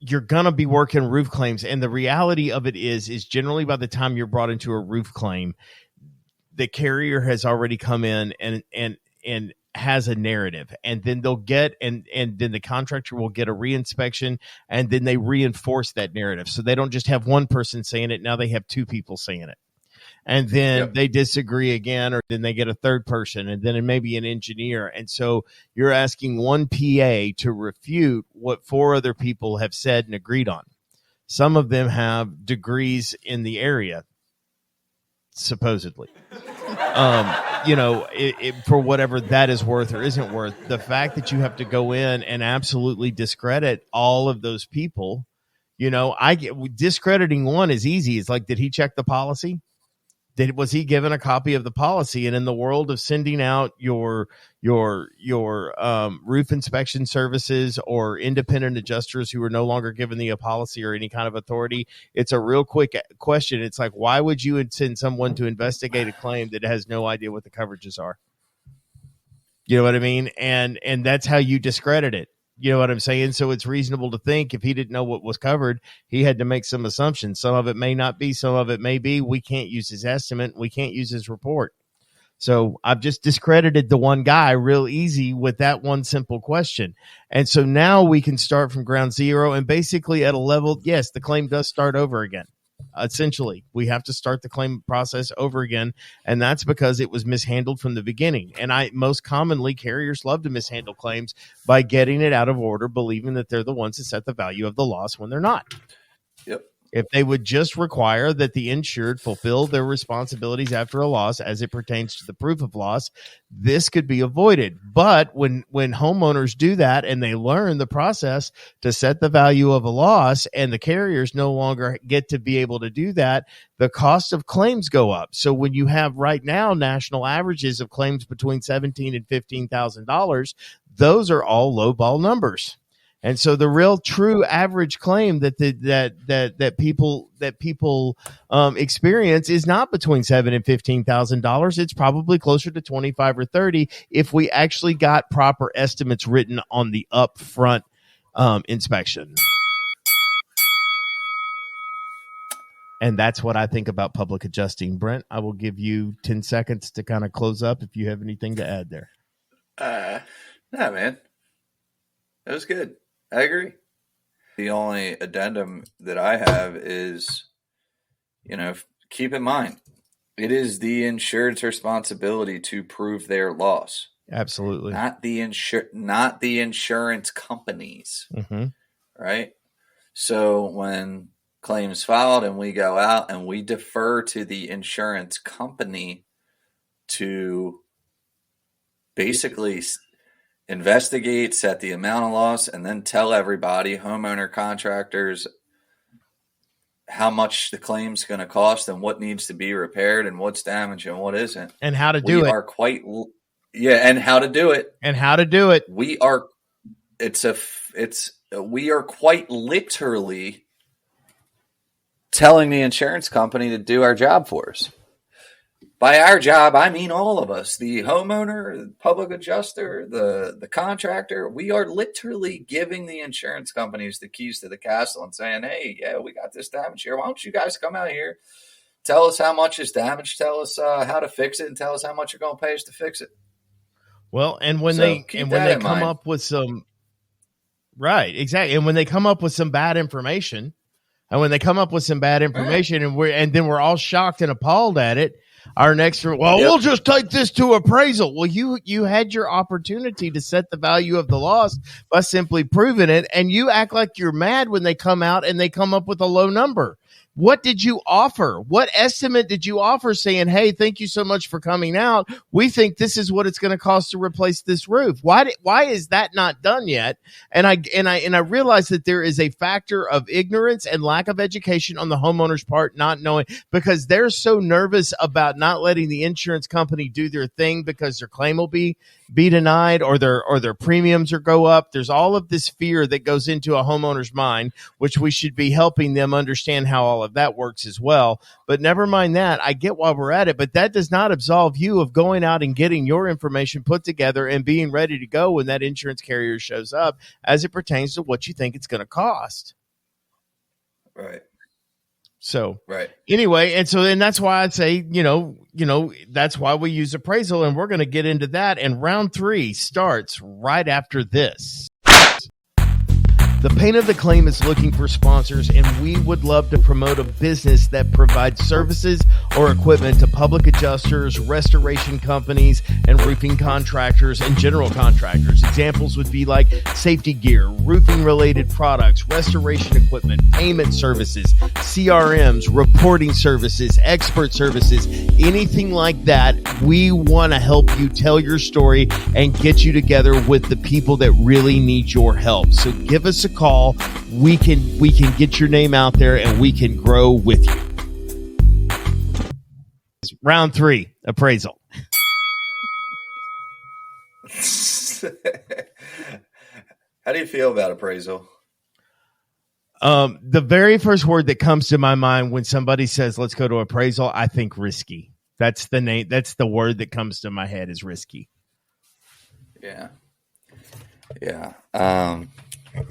You're gonna be working roof claims, and the reality of it is generally by the time you're brought into a roof claim, the carrier has already come in and has a narrative, and then they'll get and then the contractor will get a reinspection, and then they reinforce that narrative. So they don't just have one person saying it, now they have two people saying it. And then they disagree again, or then they get a third person, and then it may be an engineer. And so you're asking one PA to refute what four other people have said and agreed on. Some of them have degrees in the area, supposedly. For whatever that is worth or isn't worth, the fact that you have to go in and absolutely discredit all of those people, discrediting one is easy. It's like, did he check the policy? Was he given a copy of the policy? And in the world of sending out your roof inspection services or independent adjusters who are no longer given the policy or any kind of authority, it's a real quick question. It's like, why would you send someone to investigate a claim that has no idea what the coverages are? You know what I mean? And that's how you discredit it. You know what I'm saying? So it's reasonable to think if he didn't know what was covered, he had to make some assumptions. Some of it may not be, some of it may be. We can't use his estimate. We can't use his report. So I've just discredited the one guy real easy with that one simple question. And so now we can start from ground zero and basically at a level, yes, the claim does start over again. Essentially, we have to start the claim process over again, and that's because it was mishandled from the beginning. And most commonly, carriers love to mishandle claims by getting it out of order, believing that they're the ones that set the value of the loss when they're not. Yep. If they would just require that the insured fulfill their responsibilities after a loss as it pertains to the proof of loss, this could be avoided. But when homeowners do that and they learn the process to set the value of a loss and the carriers no longer get to be able to do that, the cost of claims go up. So when you have right now national averages of claims between $17,000 and $15,000, those are all lowball numbers. And so the real true average claim that people experience is not between $7,000 and $15,000. It's probably closer to 25 or 30 if we actually got proper estimates written on the upfront inspection. And that's what I think about public adjusting. Brent, I will give you 10 seconds to kind of close up if you have anything to add there. No, man. That was good. I agree. The only addendum that I have is, keep in mind, it is the insured's responsibility to prove their loss. Absolutely. Not the insurance companies. Mm-hmm. Right? So when claims filed and we go out and we defer to the insurance company to basically investigate, set the amount of loss, and then tell everybody, homeowner, contractors, how much the claim's going to cost and what needs to be repaired and what's damaged and what isn't. And how to do it. And how to do it. And how to do it. We are quite literally telling the insurance company to do our job for us. By our job, I mean all of us, the homeowner, the public adjuster, the contractor. We are literally giving the insurance companies the keys to the castle and saying, hey, yeah, we got this damage here. Why don't you guys come out here, tell us how much is damaged, tell us how to fix it, and tell us how much you're going to pay us to fix it. Well, and when they come up with some – right, exactly. And when they come up with some bad information, and then we're all shocked and appalled at it, our next, we'll just take this to appraisal. Well, you had your opportunity to set the value of the loss by simply proving it, and you act like you're mad when they come out and they come up with a low number. What did you offer? What estimate did you offer saying, hey, thank you so much for coming out. We think this is what it's going to cost to replace this roof. Why is that not done yet? And I realize that there is a factor of ignorance and lack of education on the homeowner's part, not knowing, because they're so nervous about not letting the insurance company do their thing because their claim will be denied or their premiums or go up. There's all of this fear that goes into a homeowner's mind, which we should be helping them understand how all of that works as well. But never mind that. I get why we're at it, but that does not absolve you of going out and getting your information put together and being ready to go when that insurance carrier shows up as it pertains to what you think it's going to cost. Right. So Right. anyway, and that's why I'd say, that's why we use appraisal, and we're going to get into that. And round 3 starts right after this. The Pain of the Claim is looking for sponsors, and we would love to promote a business that provides services or equipment to public adjusters, restoration companies, and roofing contractors and general contractors. Examples would be like safety gear, roofing-related products, restoration equipment, payment services, CRMs, reporting services, expert services, anything like that. We want to help you tell your story and get you together with the people that really need your help. So give us a call. We can get your name out there, and we can grow with you. Round 3, appraisal. How do you feel about appraisal? The very first word that comes to my mind when somebody says, let's go to appraisal, I think risky. That's the name. That's the word that comes to my head is risky. Yeah. Yeah.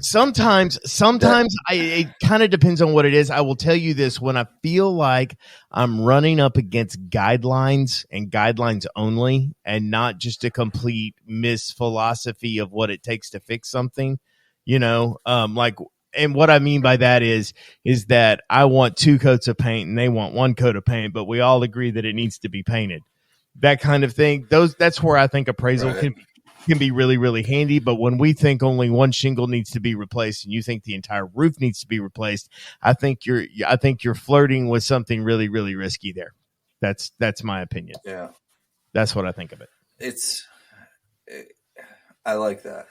Sometimes it kind of depends on what it is. I will tell you this: when I feel like I'm running up against guidelines and guidelines only, and not just a complete misphilosophy of what it takes to fix something, and what I mean by that is that I want 2 coats of paint and they want 1 coat of paint, but we all agree that it needs to be painted. That kind of thing. That's where I think appraisal Right. can be really, really handy. But when we think only 1 shingle needs to be replaced and you think the entire roof needs to be replaced, I think you're flirting with something really, really risky there. That's my opinion. Yeah. That's what I think of it. I like that.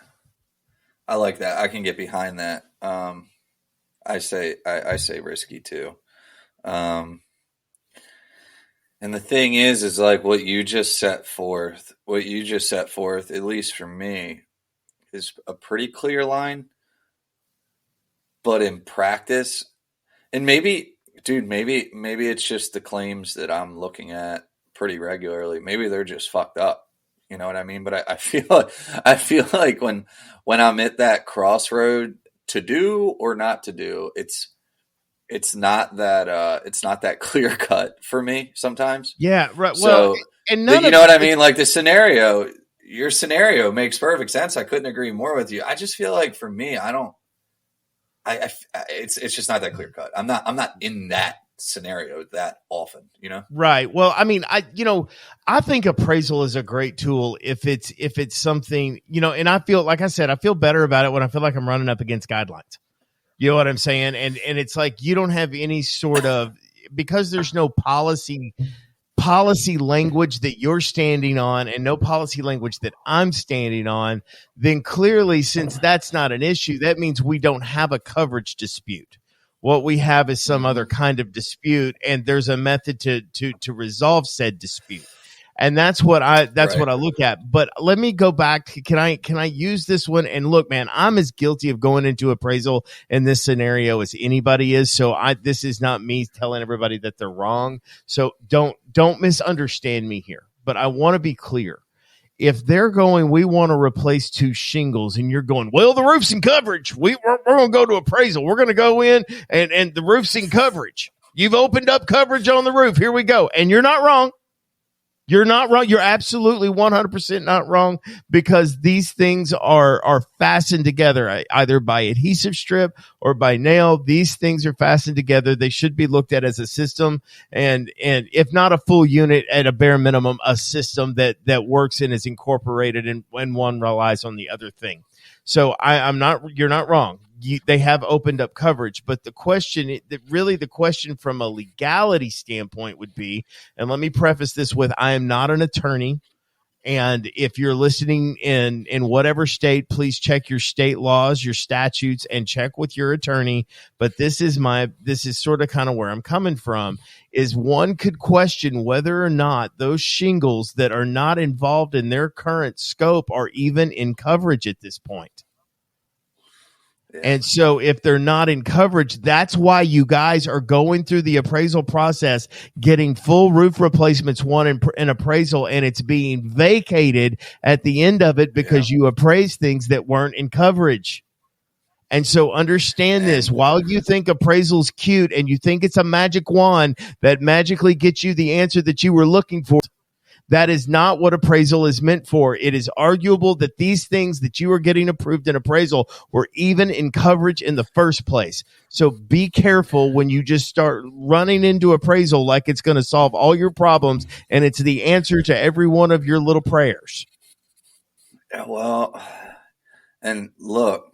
I can get behind that. I say risky too. And the thing is like what you just set forth, at least for me, is a pretty clear line. But in practice, and maybe it's just the claims that I'm looking at pretty regularly. Maybe they're just fucked up. You know what I mean? But I feel like when I'm at that crossroad to do or not to do, it's not that clear cut for me sometimes. Yeah, right. So, well, and you know what I mean? Like your scenario makes perfect sense. I couldn't agree more with you. I just feel like for me, it's just not that clear cut. I'm not in that scenario that often, Right. Well, I mean, I think appraisal is a great tool if it's something, and I feel, like I said, I feel better about it when I feel like I'm running up against guidelines. You know what I'm saying? And it's like you don't have any sort of, because there's no policy language that you're standing on and no policy language that I'm standing on, then clearly, since that's not an issue, that means we don't have a coverage dispute. What we have is some other kind of dispute, and there's a method to resolve said dispute. And that's what I look at. But let me go back. Can I use this one? And look, man, I'm as guilty of going into appraisal in this scenario as anybody is. So this is not me telling everybody that they're wrong. So don't misunderstand me here. But I want to be clear. If they're going, we want to replace 2 shingles, and you're going, well, the roof's in coverage. We're going to go to appraisal. We're going to go in and the roof's in coverage. You've opened up coverage on the roof. Here we go. And you're not wrong. You're not wrong. You're absolutely 100% not wrong, because these things are fastened together either by adhesive strip or by nail. These things are fastened together. They should be looked at as a system, and if not a full unit, at a bare minimum, a system that works and is incorporated, and when one relies on the other thing. So you're not wrong. They have opened up coverage, but the question from a legality standpoint would be, and let me preface this with, I am not an attorney. And if you're listening in whatever state, please check your state laws, your statutes, and check with your attorney. But this is sort of kind of where I'm coming from, is one could question whether or not those shingles that are not involved in their current scope are even in coverage at this point. And so if they're not in coverage, that's why you guys are going through the appraisal process, getting full roof replacements, in appraisal, and it's being vacated at the end of it because you appraised things that weren't in coverage. And so understand this, while you think appraisal's cute and you think it's a magic wand that magically gets you the answer that you were looking for, that is not what appraisal is meant for. It is arguable that these things that you are getting approved in appraisal were even in coverage in the first place. So be careful when you just start running into appraisal like it's going to solve all your problems and it's the answer to every one of your little prayers. Well, and look,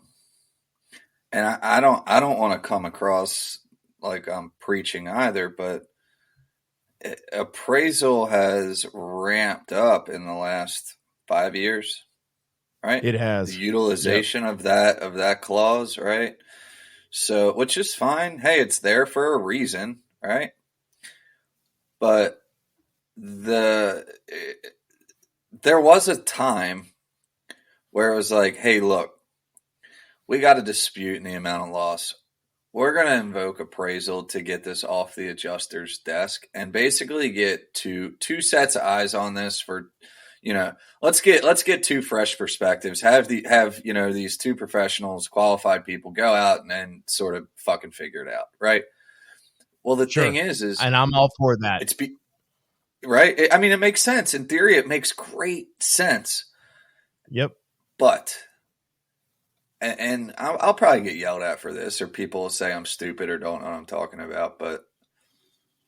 and I don't want to come across like I'm preaching either, but appraisal has ramped up in the last 5 years, right? It has. The utilization of that clause, right? So, which is fine. Hey, it's there for a reason, right? But there was a time where it was like, hey, look, we got a dispute in the amount of loss. We're going to invoke appraisal to get this off the adjuster's desk and basically get two sets of eyes on this for, let's get two fresh perspectives. Have these two professionals, qualified people go out and then sort of fucking figure it out. Right. Well, the thing is, and I'm all for that. Right. It makes sense. In theory, it makes great sense. Yep. But, and I'll probably get yelled at for this, or people will say I'm stupid or don't know what I'm talking about. But,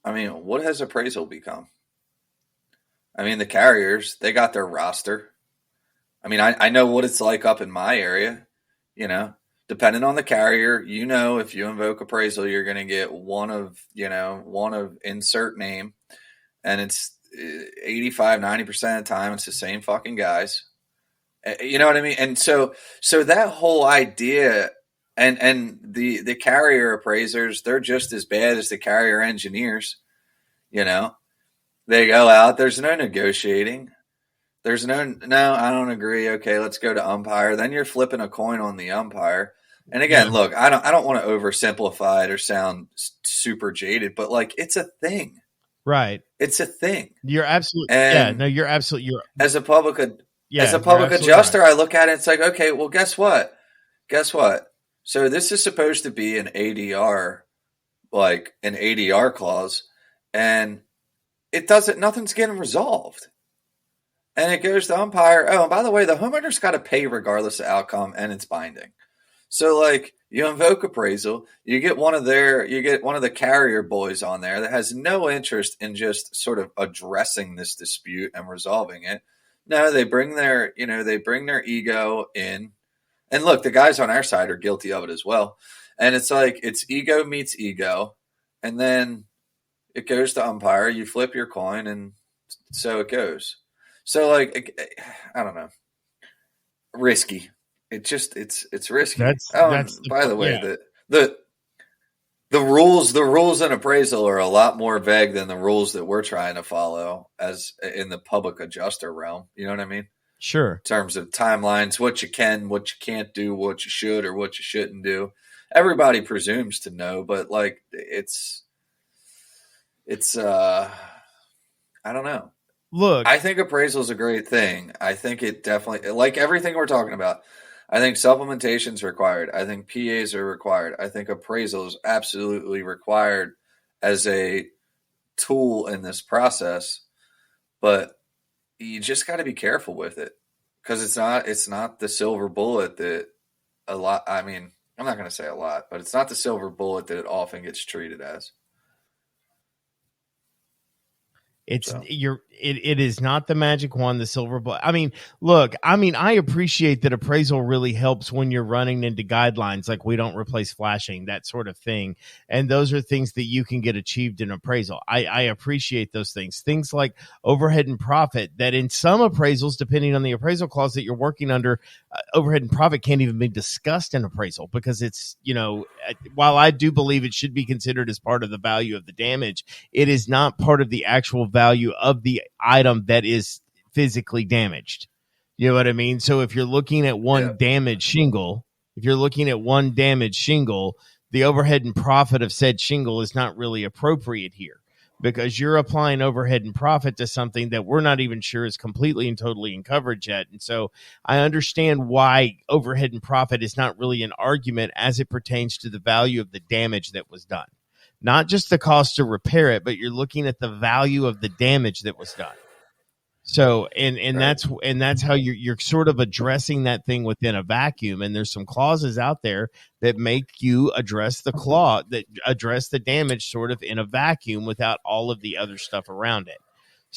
what has appraisal become? The carriers, they got their roster. I know what it's like up in my area. Depending on the carrier, if you invoke appraisal, you're going to get one of insert name. And it's 85, 90% of the time, it's the same fucking guys. You know what I mean? And so that whole idea, and the carrier appraisers, they're just as bad as the carrier engineers. They go out. There's no negotiating. There's no, I don't agree. Okay, let's go to umpire. Then you're flipping a coin on the umpire. And again, look, I don't want to oversimplify it or sound super jaded, but like it's a thing. Right. It's a thing. You're absolutely, you're absolutely, as a public adjuster, right. I look at it, it's like, okay, well, guess what? So this is supposed to be an ADR, like an ADR clause, and nothing's getting resolved. And it goes to umpire. Oh, and by the way, the homeowner's got to pay regardless of outcome, and it's binding. So like you invoke appraisal, you get one of the carrier boys on there that has no interest in just sort of addressing this dispute and resolving it. No, they bring their ego in. And look, the guys on our side are guilty of it as well. And it's like it's ego meets ego. And then it goes to umpire, you flip your coin, and so it goes. So like I don't know. Risky. It's risky. By the way, the rules in appraisal are a lot more vague than the rules that we're trying to follow as in the public adjuster realm. You know what I mean? Sure. In terms of timelines, what you can, what you can't do, what you should or what you shouldn't do. Everybody presumes to know, but like it's I don't know. Look, I think appraisal is a great thing. I think it definitely, like everything we're talking about, I think supplementation is required. I think PAs are required. I think appraisal is absolutely required as a tool in this process. But you just got to be careful with it because it's not the silver bullet that a lot. I'm not going to say a lot, but it's not the silver bullet that it often gets treated as. It is not the magic wand, the silver bullet. I appreciate that appraisal really helps when you're running into guidelines like we don't replace flashing, that sort of thing. And those are things that you can get achieved in appraisal. I appreciate those things. Things like overhead and profit that in some appraisals, depending on the appraisal clause that you're working under, overhead and profit can't even be discussed in appraisal because it's, while I do believe it should be considered as part of the value of the damage, it is not part of the actual value of the item that is physically damaged. You know what I mean? So if you're looking at one damaged shingle, the overhead and profit of said shingle is not really appropriate here. because you're applying overhead and profit to something that we're not even sure is completely and totally in coverage yet. And so I understand why overhead and profit is not really an argument as it pertains to the value of the damage that was done. Not just the cost to repair it, but you're looking at the value of the damage that was done. So, and Right. that's how you're sort of addressing that thing within a vacuum. And there's some clauses out there that make you address the damage sort of in a vacuum without all of the other stuff around it.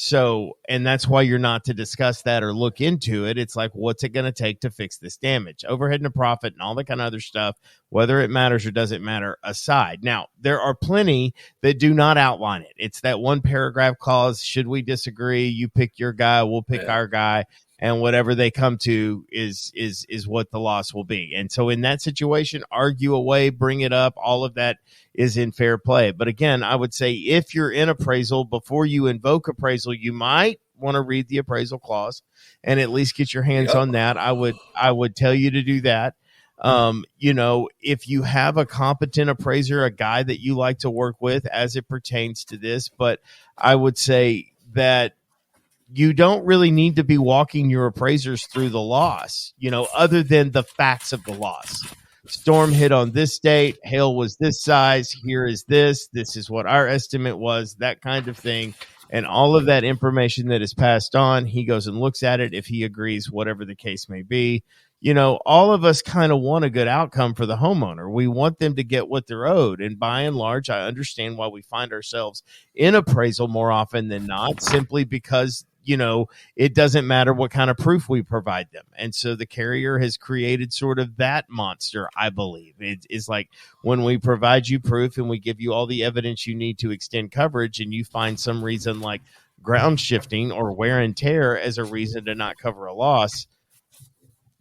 So, and that's why you're not to discuss that or look into it. It's like, what's it going to take to fix this damage? Overhead and a profit and all that kind of other stuff, whether it matters or doesn't matter aside. Now, there are plenty that do not outline it. It's that one paragraph clause. Should we disagree? You pick your guy, we'll pick our guy. And whatever they come to is what the loss will be. And so in that situation, argue away, bring it up. All of that is in fair play. But again, I would say if you're in appraisal, before you invoke appraisal, you might want to read the appraisal clause and at least get your hands on that. I would tell you to do that. If you have a competent appraiser, a guy that you like to work with as it pertains to this, but I would say that you don't really need to be walking your appraisers through the loss, other than the facts of the loss. Storm hit on this date, hail was this size, here is this is what our estimate was, that kind of thing. And all of that information that is passed on, he goes and looks at it. If he agrees, whatever the case may be, all of us kind of want a good outcome for the homeowner. We want them to get what they're owed. And by and large, I understand why we find ourselves in appraisal more often than not, simply because it doesn't matter what kind of proof we provide them. And so the carrier has created sort of that monster, I believe. It's like when we provide you proof and we give you all the evidence you need to extend coverage, and you find some reason like ground shifting or wear and tear as a reason to not cover a loss,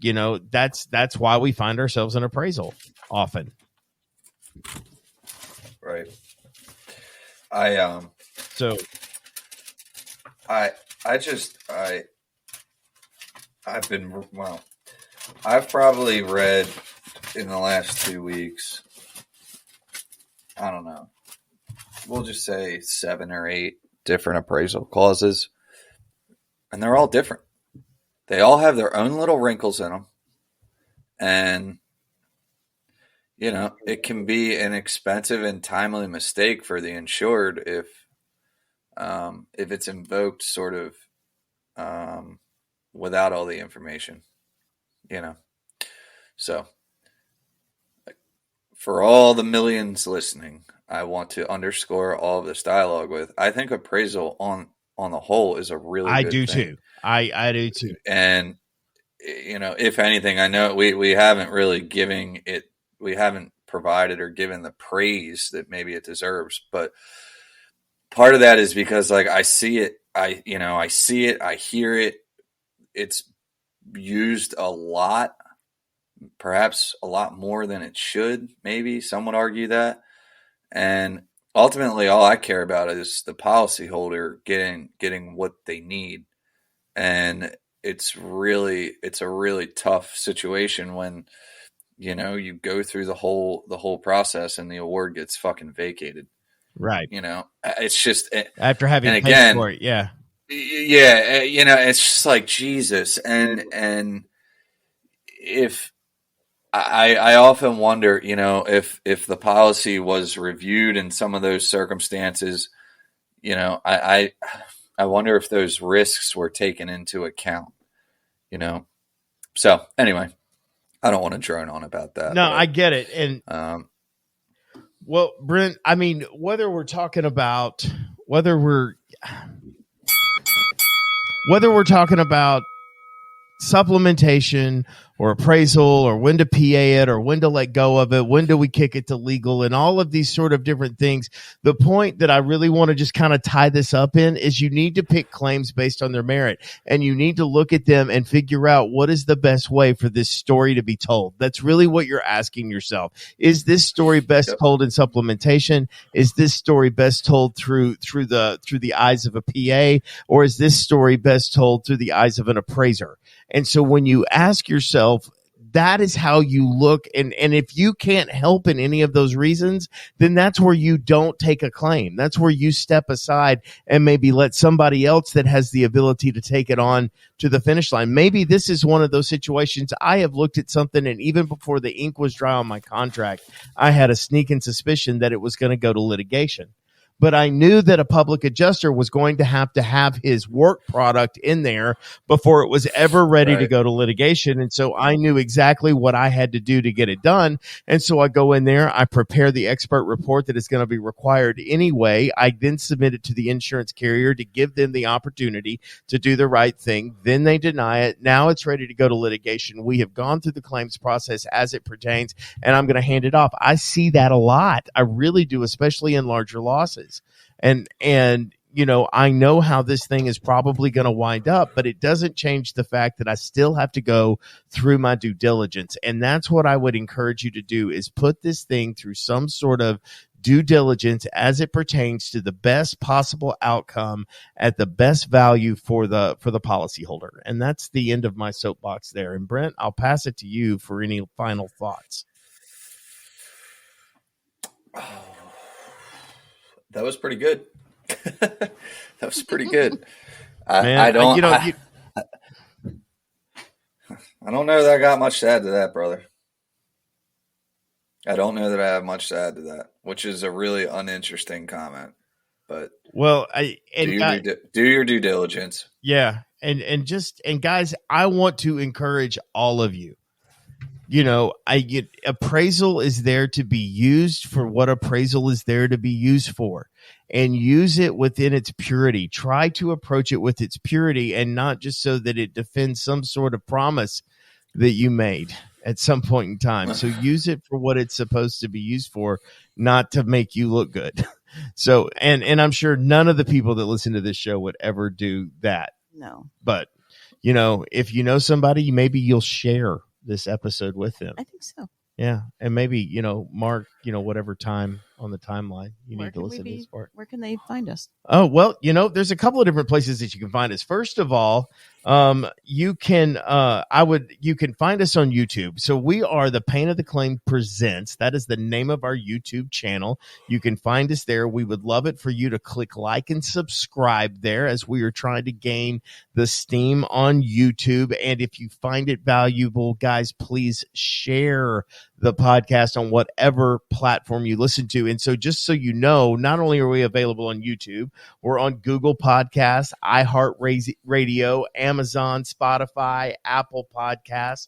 that's why we find ourselves in appraisal often. Right. I've probably read in the last 2 weeks, I don't know, we'll just say 7 or 8 different appraisal clauses, and they're all different. They all have their own little wrinkles in them, and it can be an expensive and timely mistake for the insured if it's invoked sort of without all the information, So for all the millions listening, I want to underscore all of this dialogue with, I think appraisal on the whole is a really good thing. Too. I do too. And, if anything, I know we haven't really we haven't provided or given the praise that maybe it deserves, but part of that is because I see it, I hear it. It's used a lot, perhaps a lot more than it should. Maybe some would argue that. And ultimately, all I care about is the policyholder getting what they need. And it's a really tough situation when, you go through the whole process and the award gets fucking vacated. Right. It's just after having paid again for it. Yeah. Yeah. It's just like Jesus. And if I often wonder, if the policy was reviewed in some of those circumstances, I wonder if those risks were taken into account, So anyway, I don't want to drone on about that. No, I get it. And, well, Brent, I mean, whether we're talking about supplementation or appraisal, or when to PA it, or when to let go of it, when do we kick it to legal, and all of these sort of different things. The point that I really want to just kind of tie this up in is you need to pick claims based on their merit, and you need to look at them and figure out what is the best way for this story to be told. That's really what you're asking yourself. Is this story best told in supplementation? Is this story best told through the eyes of a PA, or is this story best told through the eyes of an appraiser? And so when you ask yourself that is how you look. And if you can't help in any of those reasons, then that's where you don't take a claim. That's where you step aside and maybe let somebody else that has the ability to take it on to the finish line. Maybe this is one of those situations. I have looked at something, and even before the ink was dry on my contract, I had a sneaking suspicion that it was going to go to litigation. But I knew that a public adjuster was going to have his work product in there before it was ever ready to go to litigation. And so I knew exactly what I had to do to get it done. And so I go in there, I prepare the expert report that is going to be required anyway. I then submit it to the insurance carrier to give them the opportunity to do the right thing. Then they deny it. Now it's ready to go to litigation. We have gone through the claims process as it pertains, and I'm going to hand it off. I see that a lot. I really do, especially in larger losses. And you know, I know how this thing is probably going to wind up, but it doesn't change the fact that I still have to go through my due diligence. And that's what I would encourage you to do, is put this thing through some sort of due diligence as it pertains to the best possible outcome at the best value for the policyholder. And that's the end of my soapbox there. And Brent, I'll pass it to you for any final thoughts. That was pretty good. That was pretty good. I don't know that I got much to add to that, brother. I don't know that I have much to add to that, which is a really uninteresting comment. But do your due diligence. Yeah, and guys, I want to encourage all of you. You know, appraisal is there to be used for what appraisal is there to be used for, and use it within its purity. Try to approach it with its purity, and not just so that it defends some sort of promise that you made at some point in time. So use it for what it's supposed to be used for, not to make you look good. So, and I'm sure none of the people that listen to this show would ever do that. No. But, you know, if you know somebody, maybe you'll share this episode with them. I think so. Yeah. And maybe, you know, mark, you know, whatever time on the timeline you need to listen to this part. Where can they find us? Oh, well, you know, there's a couple of different places that you can find us. First of all, you can find us on YouTube. So we are the Pain of the Claim Presents. That is the name of our YouTube channel. You can find us there. We would love it for you to click like and subscribe there, as we are trying to gain the steam on YouTube. And if you find it valuable, guys, please share the podcast on whatever platform you listen to. And so just so you know, not only are we available on YouTube, we're on Google Podcasts, iHeartRadio, Amazon, Spotify, Apple Podcasts.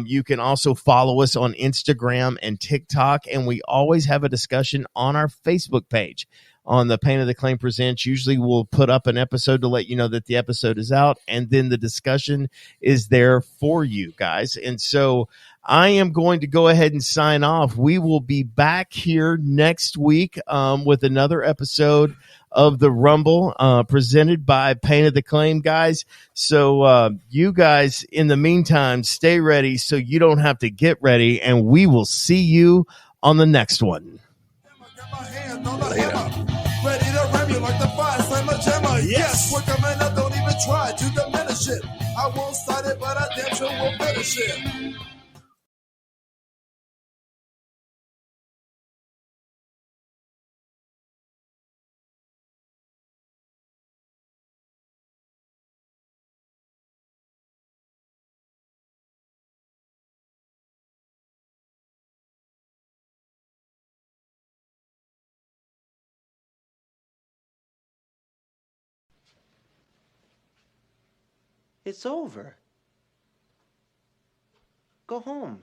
You can also follow us on Instagram and TikTok, and we always have a discussion on our Facebook page. On the Pain of the Claim Presents, usually we'll put up an episode to let you know that the episode is out, and then the discussion is there for you guys. And so I am going to go ahead and sign off. We will be back here next week with another episode of the Rumble presented by Pain of the Claim, guys. So you guys, in the meantime, stay ready so you don't have to get ready, and we will see you on the next one. Ready to ram you like the fire slammer jammer. Yes, we're coming up, don't even try to diminish it. I won't start it, but I damn sure will finish it. It's over. Go home.